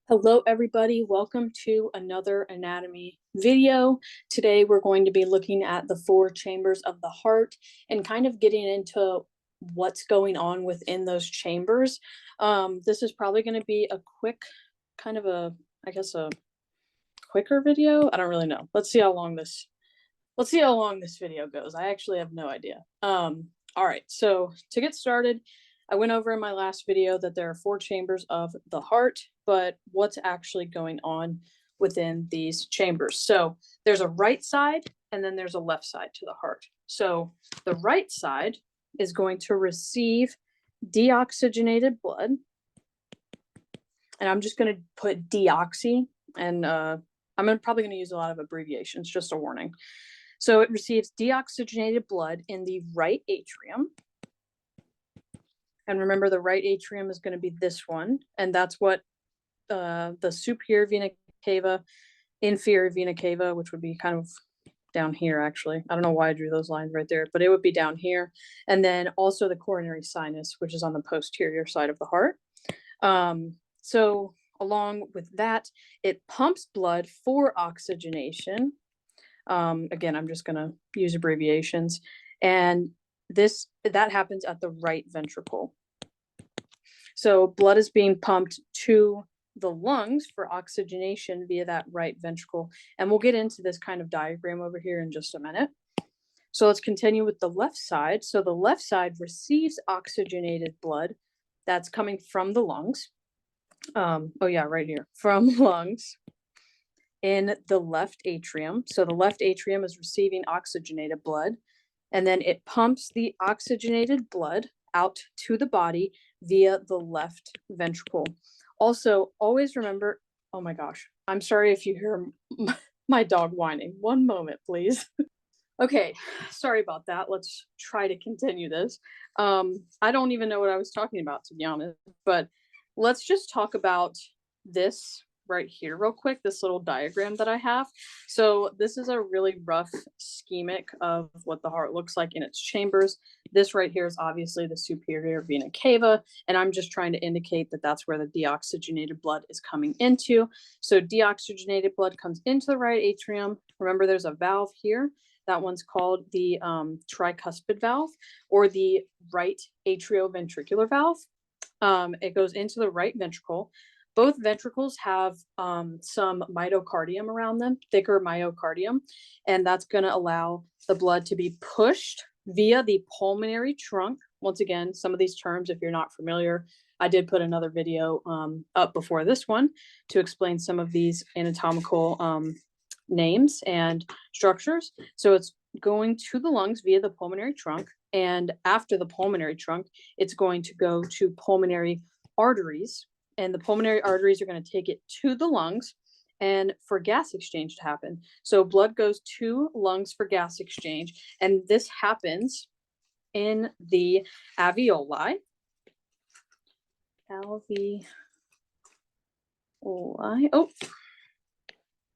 Hello, everybody. Welcome to another anatomy video. Today, we're going to be looking at the four chambers of the heart and kind of getting into what's going on within those chambers. This is probably going to be a quick, kind of a, I guess, a quicker video. I don't really know. Let's see how long this video goes. I actually have no idea. All right. So to get started, I went over in my last video that there are four chambers of the heart, but what's actually going on within these chambers? So there's a right side and then there's a left side to the heart. So the right side is going to receive deoxygenated blood. And I'm just going to put deoxy, and I'm probably going to use a lot of abbreviations, just a warning. So it receives deoxygenated blood in the right atrium. And remember, the right atrium is going to be this one. And that's what the superior vena cava, inferior vena cava, which would be kind of down here, actually. I don't know why I drew those lines right there, but it would be down here. And then also the coronary sinus, which is on the posterior side of the heart. So along with that, it pumps blood for oxygenation. Again, I'm just going to use abbreviations. And that happens at the right ventricle. So blood is being pumped to the lungs for oxygenation via that right ventricle. And we'll get into this kind of diagram over here in just a minute. So let's continue with the left side. So the left side receives oxygenated blood that's coming from the lungs. Oh yeah, right here, from lungs in the left atrium. So the left atrium is receiving oxygenated blood, and then it pumps the oxygenated blood out to the body via the left ventricle. Also, always remember, oh my gosh, I'm sorry if you hear my dog whining. One moment, please. Okay, sorry about that. Let's try to continue this. I don't even know what I was talking about, to be honest, but let's just talk about this right here real quick, this little diagram that I have. So this is a really rough schematic of what the heart looks like in its chambers. This right here is obviously the superior vena cava, and I'm just trying to indicate that that's where the deoxygenated blood is coming into. So deoxygenated blood comes into the right atrium. Remember, there's a valve here. That one's called the tricuspid valve, or the right atrioventricular valve. It goes into the right ventricle. Both ventricles have some myocardium around them, thicker myocardium, and that's going to allow the blood to be pushed via the pulmonary trunk. Once again, some of these terms, if you're not familiar, I did put another video up before this one to explain some of these anatomical names and structures. So it's going to the lungs via the pulmonary trunk, and after the pulmonary trunk, it's going to go to pulmonary arteries, and the pulmonary arteries are going to take it to the lungs and for gas exchange to happen. So blood goes to lungs for gas exchange, and this happens in the alveoli. Oh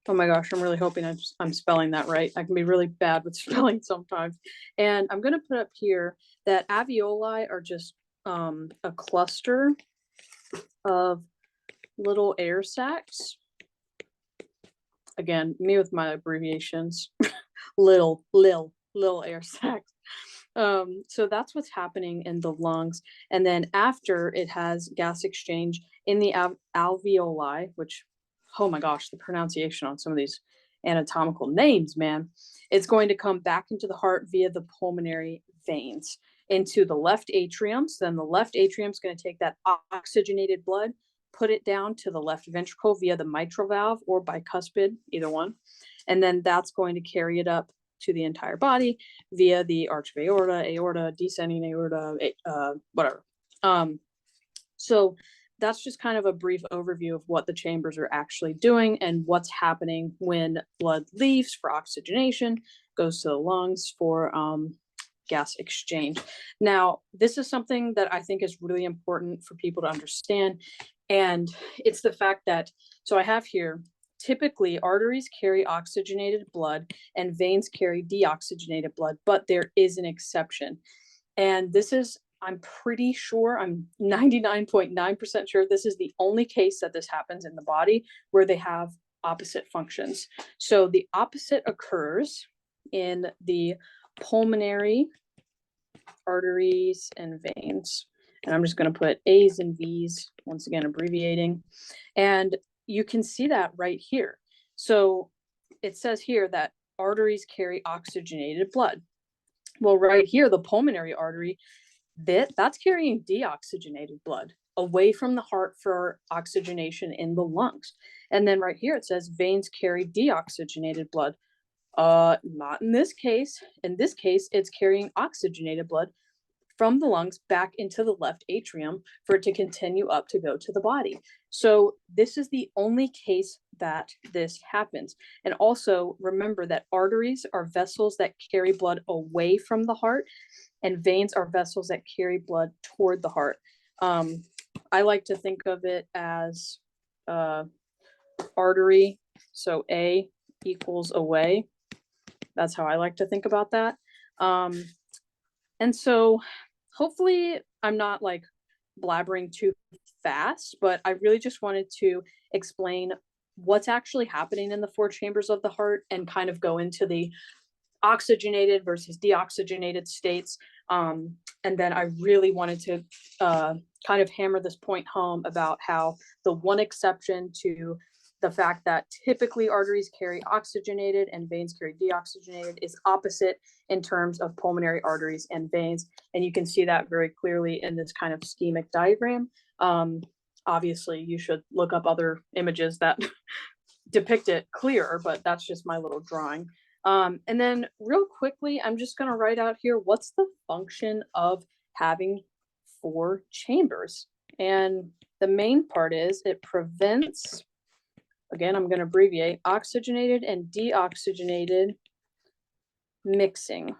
my gosh, I'm really hoping I'm spelling that right. I can be really bad with spelling sometimes. And I'm going to put up here that alveoli are just a cluster of little air sacs. Again, me with my abbreviations. little air sacs. So that's what's happening in the lungs. And then after it has gas exchange in the alveoli, which, oh my gosh, the pronunciation on some of these anatomical names, man, it's going to come back into the heart via the pulmonary veins into the left atrium. So then the left atrium is going to take that oxygenated blood, put it down to the left ventricle via the mitral valve or bicuspid, either one. And then that's going to carry it up to the entire body via the arch of aorta, descending aorta, whatever. So that's just kind of a brief overview of what the chambers are actually doing and what's happening when blood leaves for oxygenation, goes to the lungs for gas exchange. Now, this is something that I think is really important for people to understand, and it's the fact that, so I have here, typically arteries carry oxygenated blood and veins carry deoxygenated blood, but there is an exception. And this is I'm pretty sure, I'm 99.9% sure this is the only case that this happens in the body where they have opposite functions. So the opposite occurs in the pulmonary arteries and veins. And I'm just going to put A's and V's, once again, abbreviating. And you can see that right here. So it says here that arteries carry oxygenated blood. Well, right here, the pulmonary artery, that's carrying deoxygenated blood away from the heart for oxygenation in the lungs. And then right here, it says veins carry deoxygenated blood. Not in this case. In this case, it's carrying oxygenated blood from the lungs back into the left atrium for it to continue up to go to the body. So this is the only case that this happens. And also remember that arteries are vessels that carry blood away from the heart, and veins are vessels that carry blood toward the heart. I like to think of it as artery, so A equals away. That's how I like to think about that. And so hopefully I'm not like blabbering too fast, but I really just wanted to explain what's actually happening in the four chambers of the heart and kind of go into the oxygenated versus deoxygenated states. And then I really wanted to kind of hammer this point home about how the one exception to the fact that typically arteries carry oxygenated and veins carry deoxygenated is opposite in terms of pulmonary arteries and veins. And you can see that very clearly in this kind of schematic diagram. Obviously, you should look up other images that depict it clearer, but that's just my little drawing. And then real quickly, I'm just going to write out here, what's the function of having four chambers? And the main part is it prevents, again, I'm going to abbreviate, oxygenated and deoxygenated mixing.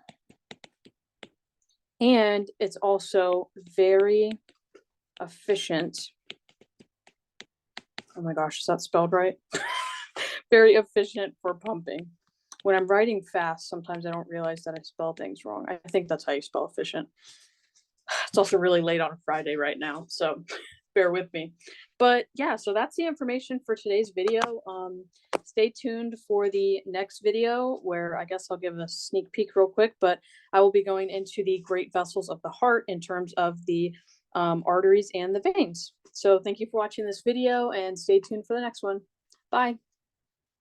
And it's also very efficient. Oh my gosh, is that spelled right? Very efficient for pumping. When I'm writing fast, sometimes I don't realize that I spell things wrong. I think that's how you spell efficient. It's also really late on a Friday right now, so bear with me. But yeah, so that's the information for today's video. Stay tuned for the next video where I guess I'll give a sneak peek real quick, but I will be going into the great vessels of the heart in terms of the arteries and the veins. So thank you for watching this video and stay tuned for the next one. Bye.